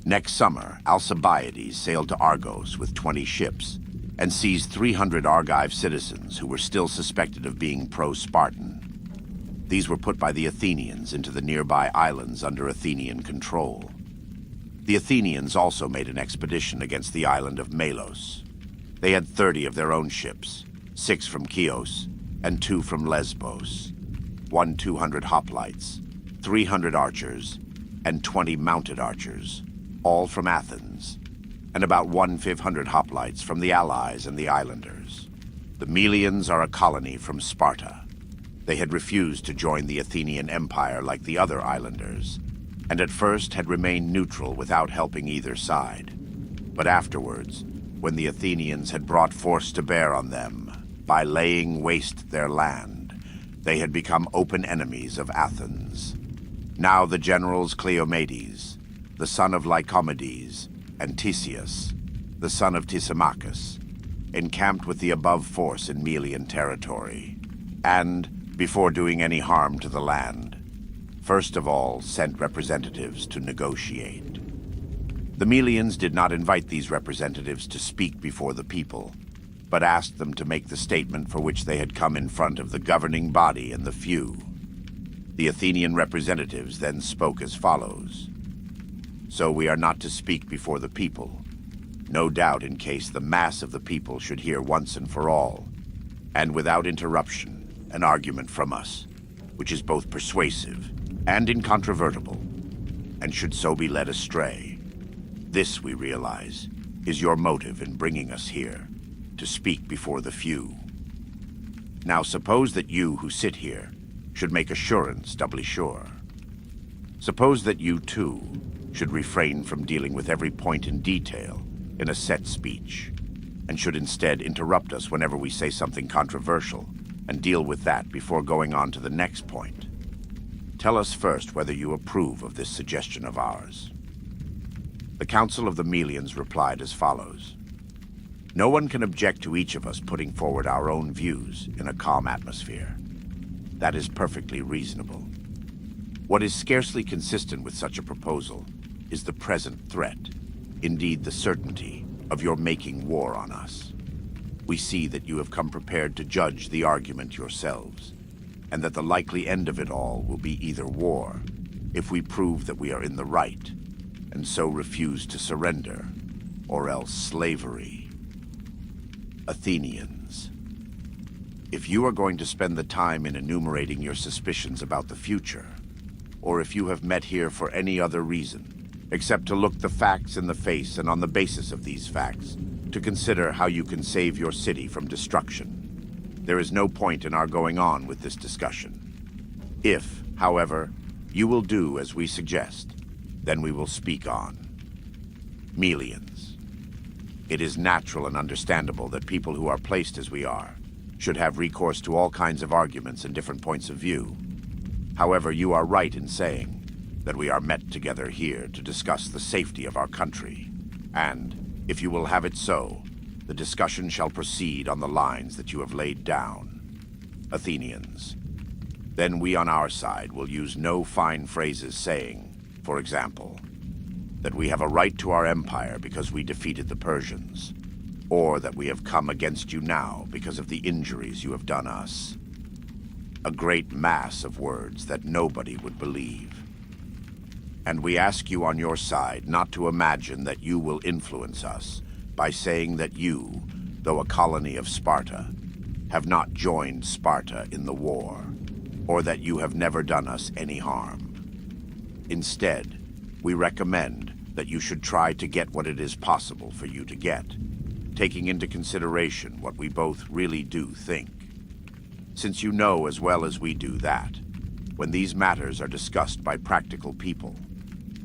Next summer, Alcibiades sailed to Argos with 20 ships and seized 300 Argive citizens who were still suspected of being pro-Spartan. These were put by the Athenians into the nearby islands under Athenian control. The Athenians also made an expedition against the island of Melos. They had 30 of their own ships, 6 from Chios and 2 from Lesbos, 200 hoplites, 300 archers, and 20 mounted archers, all from Athens, and about 500 hoplites from the Allies and the Islanders. The Melians are a colony from Sparta. They had refused to join the Athenian Empire like the other islanders, and at first had remained neutral without helping either side. But afterwards, when the Athenians had brought force to bear on them by laying waste their land, they had become open enemies of Athens. Now the generals Cleomedes, the son of Lycomedes, and Theseus, the son of Tisimachus, encamped with the above force in Melian territory, and, before doing any harm to the land, first of all sent representatives to negotiate. The Melians did not invite these representatives to speak before the people, but asked them to make the statement for which they had come in front of the governing body and the few. The Athenian representatives then spoke as follows. So we are not to speak before the people, no doubt in case the mass of the people should hear once and for all, and without interruption, an argument from us, which is both persuasive and incontrovertible, and should so be led astray. This, we realize, is your motive in bringing us here, to speak before the few. Now suppose that you who sit here should make assurance doubly sure. Suppose that you, too, should refrain from dealing with every point in detail in a set speech, and should instead interrupt us whenever we say something controversial, and deal with that before going on to the next point. Tell us first whether you approve of this suggestion of ours. The Council of the Melians replied as follows. No one can object to each of us putting forward our own views in a calm atmosphere. That is perfectly reasonable. What is scarcely consistent with such a proposal is the present threat, indeed the certainty, of your making war on us. We see that you have come prepared to judge the argument yourselves, and that the likely end of it all will be either war, if we prove that we are in the right, and so refuse to surrender, or else slavery. Athenians, if you are going to spend the time in enumerating your suspicions about the future, or if you have met here for any other reason, except to look the facts in the face and on the basis of these facts, to consider how you can save your city from destruction, there is no point in our going on with this discussion. If, however, you will do as we suggest, then we will speak on. Melians, it is natural and understandable that people who are placed as we are should have recourse to all kinds of arguments and different points of view. However, you are right in saying that we are met together here to discuss the safety of our country, and, if you will have it so, the discussion shall proceed on the lines that you have laid down. Athenians, then we on our side will use no fine phrases saying, for example, that we have a right to our empire because we defeated the Persians, or that we have come against you now because of the injuries you have done us. A great mass of words that nobody would believe. And we ask you on your side not to imagine that you will influence us by saying that you, though a colony of Sparta, have not joined Sparta in the war, or that you have never done us any harm. Instead, we recommend that you should try to get what it is possible for you to get, taking into consideration what we both really do think. Since you know as well as we do that, when these matters are discussed by practical people,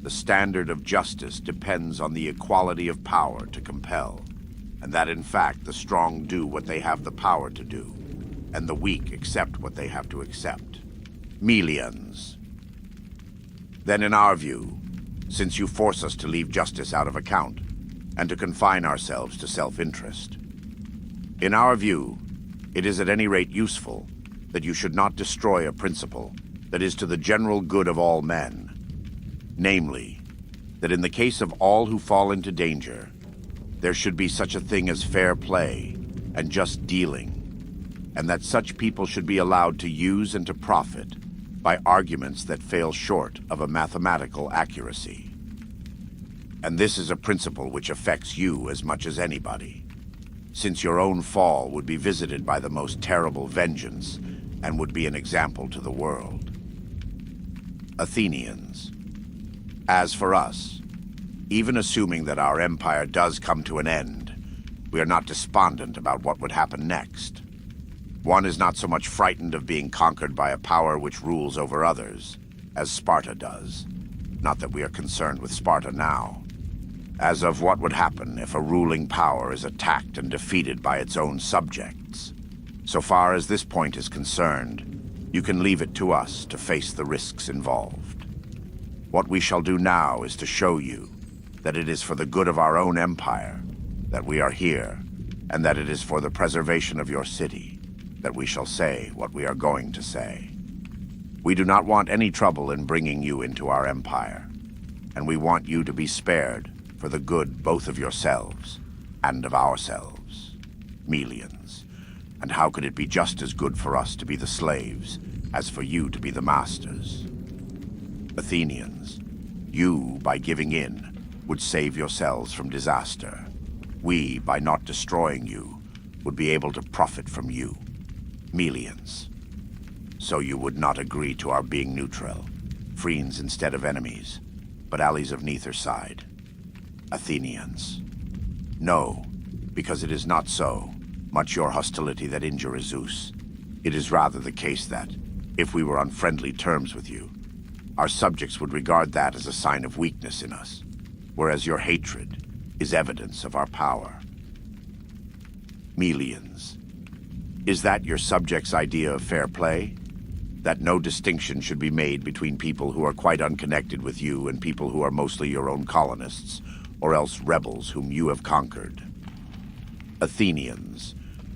the standard of justice depends on the equality of power to compel, and that in fact the strong do what they have the power to do, and the weak accept what they have to accept. Melians. Then in our view, since you force us to leave justice out of account, and to confine ourselves to self-interest, in our view, it is at any rate useful that you should not destroy a principle that is to the general good of all men, namely, that in the case of all who fall into danger, there should be such a thing as fair play and just dealing, and that such people should be allowed to use and to profit by arguments that fail short of a mathematical accuracy. And this is a principle which affects you as much as anybody, since your own fall would be visited by the most terrible vengeance and would be an example to the world. Athenians, as for us, even assuming that our empire does come to an end, we are not despondent about what would happen next. One is not so much frightened of being conquered by a power which rules over others, as Sparta does. Not that we are concerned with Sparta now, as of what would happen if a ruling power is attacked and defeated by its own subjects. So far as this point is concerned, you can leave it to us to face the risks involved. What we shall do now is to show you that it is for the good of our own empire that we are here, and that it is for the preservation of your city that we shall say what we are going to say. We do not want any trouble in bringing you into our empire, and we want you to be spared for the good both of yourselves and of ourselves, Melians. And how could it be just as good for us to be the slaves as for you to be the masters? Athenians, you, by giving in, would save yourselves from disaster. We, by not destroying you, would be able to profit from you, Melians. So you would not agree to our being neutral, friends instead of enemies, but allies of neither side. Athenians. No, because it is not so, much your hostility that injure Zeus. It is rather the case that, if we were on friendly terms with you, our subjects would regard that as a sign of weakness in us, whereas your hatred is evidence of our power. Melians. Is that your subjects' idea of fair play? That no distinction should be made between people who are quite unconnected with you and people who are mostly your own colonists, or else rebels whom you have conquered? Athenians.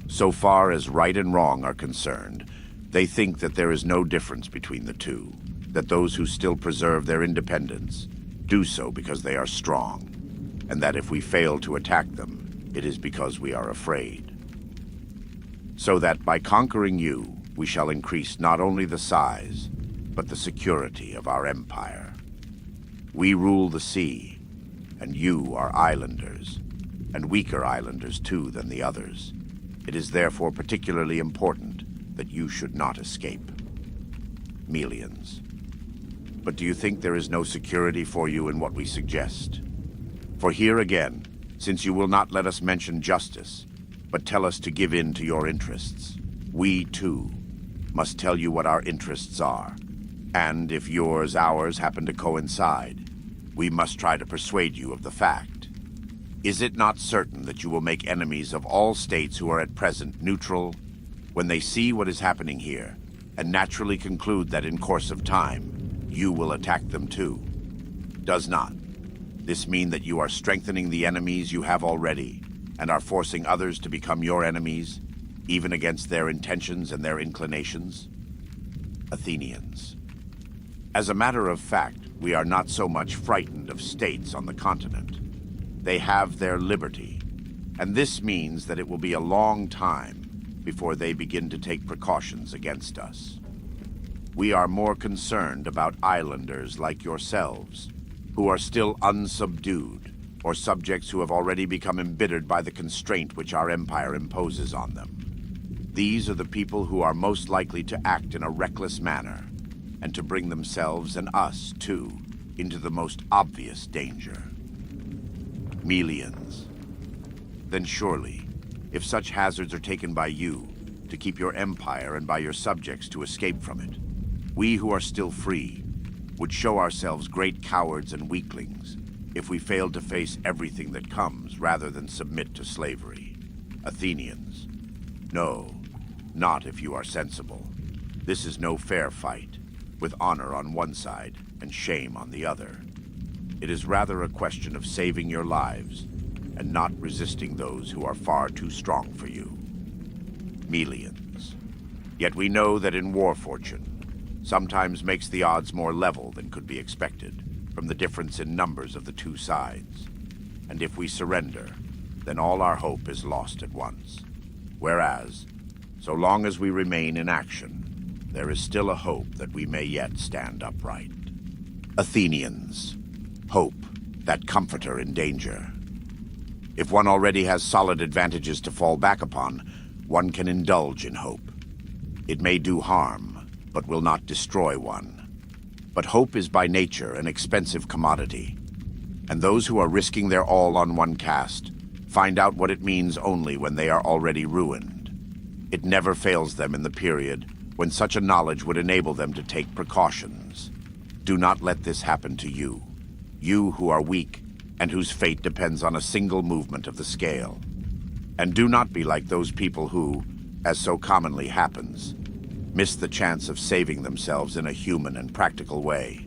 So far as right and wrong are concerned, they think that there is no difference between the two, that those who still preserve their independence do so because they are strong, and that if we fail to attack them, it is because we are afraid. So that by conquering you, we shall increase not only the size, but the security of our empire. We rule the sea, and you are islanders, and weaker islanders too than the others. It is therefore particularly important that you should not escape. Melians. But do you think there is no security for you in what we suggest? For here again, since you will not let us mention justice, but tell us to give in to your interests, we, too, must tell you what our interests are. And if ours happen to coincide, we must try to persuade you of the fact. Is it not certain that you will make enemies of all states who are at present neutral when they see what is happening here, and naturally conclude that in course of time, you will attack them too? Does not this mean that you are strengthening the enemies you have already, and are forcing others to become your enemies, even against their intentions and their inclinations? Athenians. As a matter of fact, we are not so much frightened of states on the continent. They have their liberty, and this means that it will be a long time before they begin to take precautions against us. We are more concerned about islanders like yourselves, who are still unsubdued, or subjects who have already become embittered by the constraint which our empire imposes on them. These are the people who are most likely to act in a reckless manner, and to bring themselves and us, too, into the most obvious danger. Melians. Then surely, if such hazards are taken by you to keep your empire and by your subjects to escape from it, we who are still free would show ourselves great cowards and weaklings if we failed to face everything that comes rather than submit to slavery. Athenians. No, not if you are sensible. This is no fair fight, with honor on one side and shame on the other. It is rather a question of saving your lives and not resisting those who are far too strong for you. Melians. Yet we know that in war fortune sometimes makes the odds more level than could be expected. from the difference in numbers of the two sides. And if we surrender, then all our hope is lost at once. Whereas, so long as we remain in action, there is still a hope that we may yet stand upright. Athenians, hope, that comforter in danger. If one already has solid advantages to fall back upon, one can indulge in hope. It may do harm, but will not destroy one. But hope is by nature an expensive commodity, and those who are risking their all on one cast find out what it means only when they are already ruined. It never fails them in the period when such a knowledge would enable them to take precautions. Do not let this happen to you, you who are weak and whose fate depends on a single movement of the scale. And do not be like those people who, as so commonly happens, miss the chance of saving themselves in a human and practical way.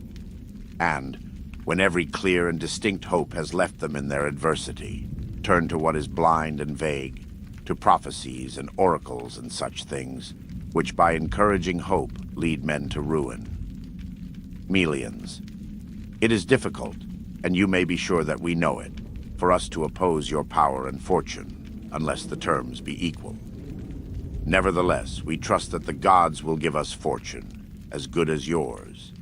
And, when every clear and distinct hope has left them in their adversity, turn to what is blind and vague, to prophecies and oracles and such things, which by encouraging hope lead men to ruin. Melians, it is difficult, and you may be sure that we know it, for us to oppose your power and fortune, unless the terms be equal. Nevertheless, we trust that the gods will give us fortune, as good as yours,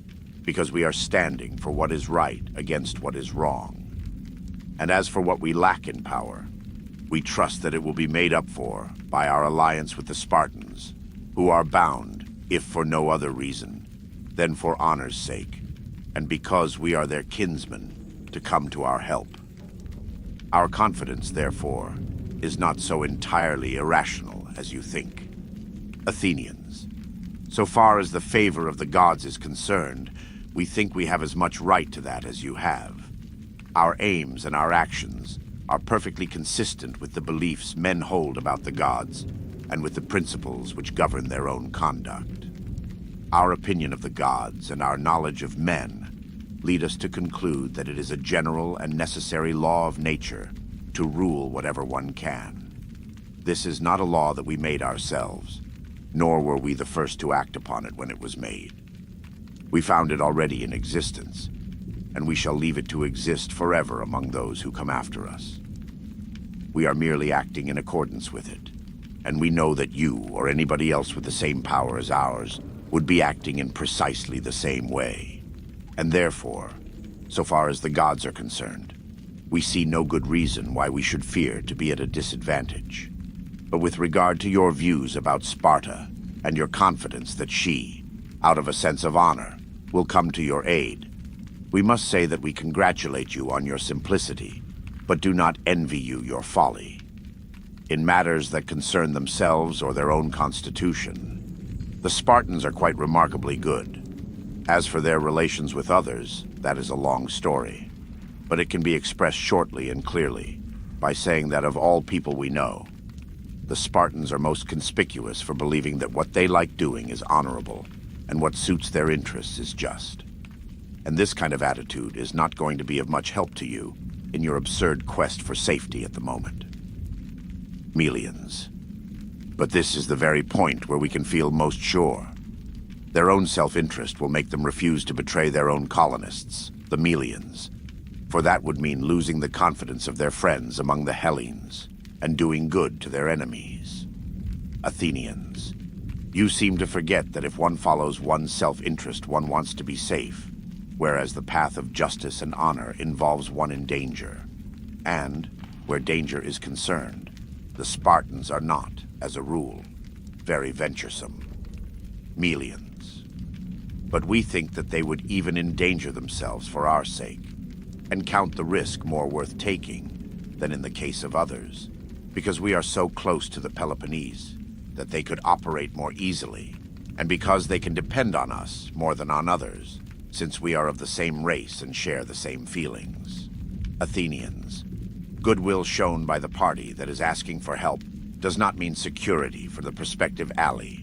because we are standing for what is right against what is wrong. And as for what we lack in power, we trust that it will be made up for by our alliance with the Spartans, who are bound, if for no other reason, than for honor's sake, and because we are their kinsmen, to come to our help. Our confidence, therefore, is not so entirely irrational as you think. Athenians, so far as the favor of the gods is concerned, we think we have as much right to that as you have. Our aims and our actions are perfectly consistent with the beliefs men hold about the gods and with the principles which govern their own conduct. Our opinion of the gods and our knowledge of men lead us to conclude that it is a general and necessary law of nature to rule whatever one can. This is not a law that we made ourselves, nor were we the first to act upon it when it was made. We found it already in existence, and we shall leave it to exist forever among those who come after us. We are merely acting in accordance with it, and we know that you or anybody else with the same power as ours would be acting in precisely the same way. And therefore, so far as the gods are concerned, we see no good reason why we should fear to be at a disadvantage. But with regard to your views about Sparta and your confidence that she, out of a sense of honor, will come to your aid, we must say that we congratulate you on your simplicity, but do not envy you your folly. In matters that concern themselves or their own constitution, the Spartans are quite remarkably good. As for their relations with others, that is a long story, but it can be expressed shortly and clearly by saying that of all people we know, the Spartans are most conspicuous for believing that what they like doing is honorable and what suits their interests is just. And this kind of attitude is not going to be of much help to you in your absurd quest for safety at the moment. Melians. But this is the very point where we can feel most sure. Their own self-interest will make them refuse to betray their own colonists, the Melians, for that would mean losing the confidence of their friends among the Hellenes and doing good to their enemies. Athenians, you seem to forget that if one follows one's self-interest, one wants to be safe, whereas the path of justice and honor involves one in danger. And, where danger is concerned, the Spartans are not, as a rule, very venturesome. Melians. But we think that they would even endanger themselves for our sake, and count the risk more worth taking than in the case of others, because we are so close to the Peloponnese that they could operate more easily, and because they can depend on us more than on others, since we are of the same race and share the same feelings. Athenians, goodwill shown by the party that is asking for help does not mean security for the prospective ally.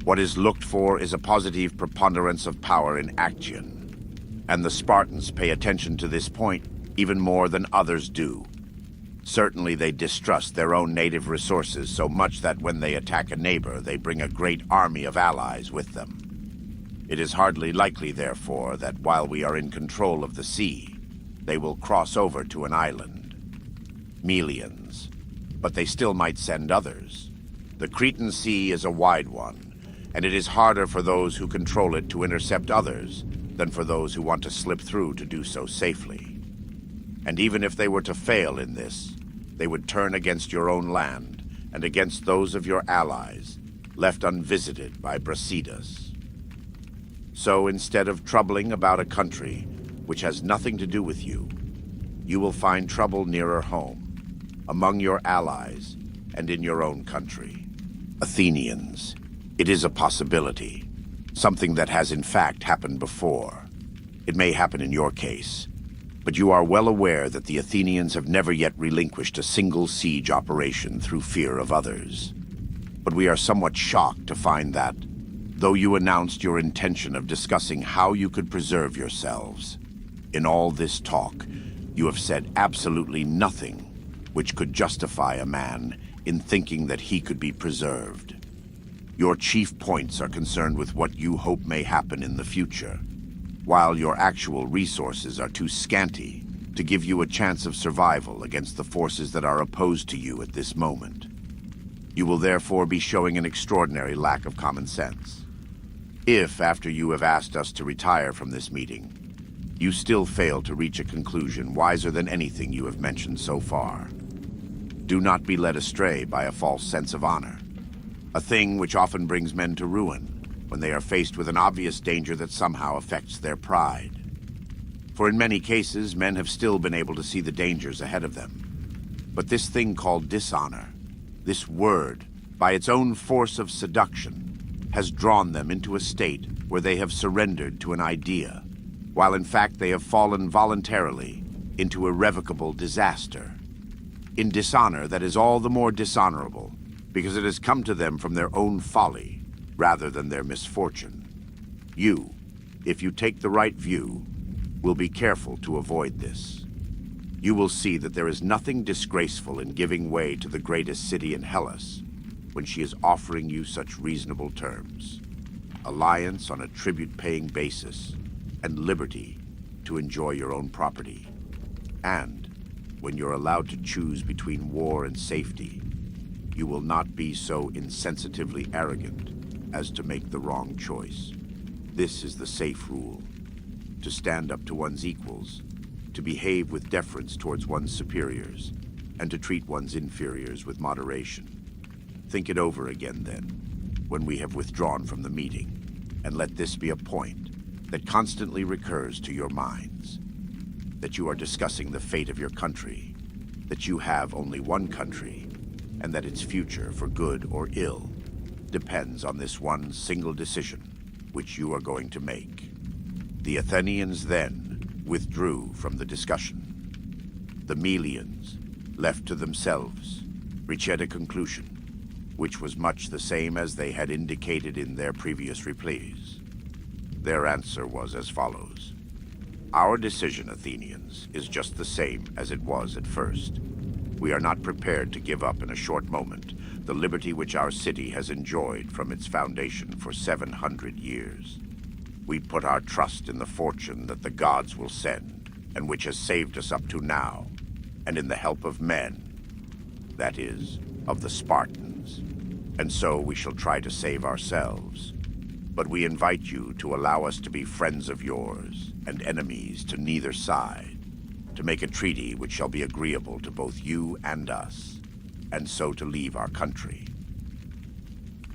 What is looked for is a positive preponderance of power in action, and the Spartans pay attention to this point even more than others do. Certainly they distrust their own native resources so much that when they attack a neighbor, they bring a great army of allies with them. It is hardly likely, therefore, that while we are in control of the sea, they will cross over to an island. Melians. But they still might send others. The Cretan Sea is a wide one, and it is harder for those who control it to intercept others than for those who want to slip through to do so safely. And even if they were to fail in this, they would turn against your own land and against those of your allies, left unvisited by Brasidas. So instead of troubling about a country which has nothing to do with you, you will find trouble nearer home, among your allies, and in your own country. Athenians, it is a possibility, something that has in fact happened before. It may happen in your case, but you are well aware that the Athenians have never yet relinquished a single siege operation through fear of others. But we are somewhat shocked to find that, though you announced your intention of discussing how you could preserve yourselves, in all this talk, you have said absolutely nothing which could justify a man in thinking that he could be preserved. Your chief points are concerned with what you hope may happen in the future, while your actual resources are too scanty to give you a chance of survival against the forces that are opposed to you at this moment. You will therefore be showing an extraordinary lack of common sense. If, after you have asked us to retire from this meeting, you still fail to reach a conclusion wiser than anything you have mentioned so far, do not be led astray by a false sense of honor, a thing which often brings men to ruin when they are faced with an obvious danger that somehow affects their pride. For in many cases, men have still been able to see the dangers ahead of them. But this thing called dishonor, this word, by its own force of seduction, has drawn them into a state where they have surrendered to an idea, while in fact they have fallen voluntarily into irrevocable disaster. In dishonor that is all the more dishonorable, because it has come to them from their own folly, rather than their misfortune. You, if you take the right view, will be careful to avoid this. You will see that there is nothing disgraceful in giving way to the greatest city in Hellas when she is offering you such reasonable terms. Alliance on a tribute-paying basis, and liberty to enjoy your own property. And when you're allowed to choose between war and safety, you will not be so insensitively arrogant as to make the wrong choice. This is the safe rule: to stand up to one's equals, to behave with deference towards one's superiors, and to treat one's inferiors with moderation. Think it over again, then, when we have withdrawn from the meeting, and let this be a point that constantly recurs to your minds. That you are discussing the fate of your country, that you have only one country, and that its future, for good or ill, depends on this one single decision which you are going to make. The Athenians then withdrew from the discussion. The Melians, left to themselves, reached a conclusion, which was much the same as they had indicated in their previous replies. Their answer was as follows: Our decision, Athenians, is just the same as it was at first. We are not prepared to give up in a short moment the liberty which our city has enjoyed from its foundation for 700 years. We put our trust in the fortune that the gods will send, and which has saved us up to now, and in the help of men, that is, of the Spartans. And so we shall try to save ourselves. But we invite you to allow us to be friends of yours and enemies to neither side, to make a treaty which shall be agreeable to both you and us, and so to leave our country.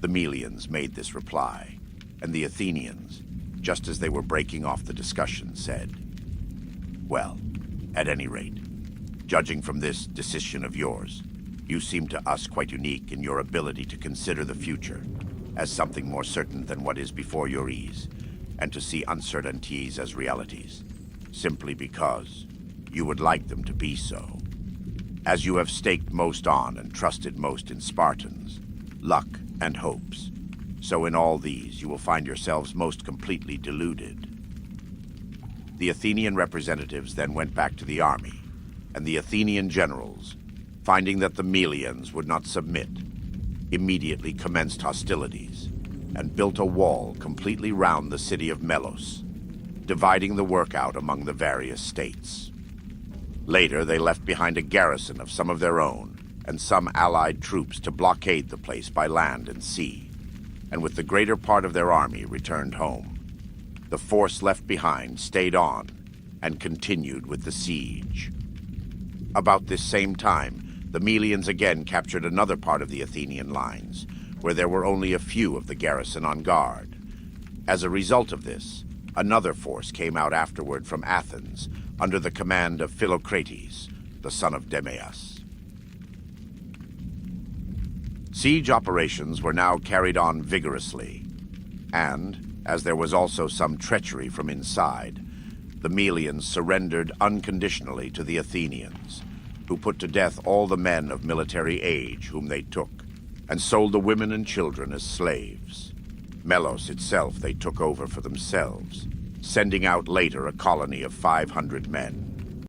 The Melians made this reply, and the Athenians, just as they were breaking off the discussion, said, Well, at any rate, judging from this decision of yours, you seem to us quite unique in your ability to consider the future as something more certain than what is before your ease, and to see uncertainties as realities, simply because you would like them to be so. As you have staked most on and trusted most in Spartans, luck, and hopes, so in all these you will find yourselves most completely deluded. The Athenian representatives then went back to the army, and the Athenian generals, finding that the Melians would not submit, immediately commenced hostilities, and built a wall completely round the city of Melos, dividing the work out among the various states. Later, they left behind a garrison of some of their own and some allied troops to blockade the place by land and sea, and with the greater part of their army returned home. The force left behind stayed on and continued with the siege. About this same time, the Melians again captured another part of the Athenian lines, where there were only a few of the garrison on guard. As a result of this, another force came out afterward from Athens under the command of Philocrates, the son of Demeas. Siege operations were now carried on vigorously, and, as there was also some treachery from inside, the Melians surrendered unconditionally to the Athenians, who put to death all the men of military age whom they took, and sold the women and children as slaves. Melos itself they took over for themselves, sending out later a colony of 500 men.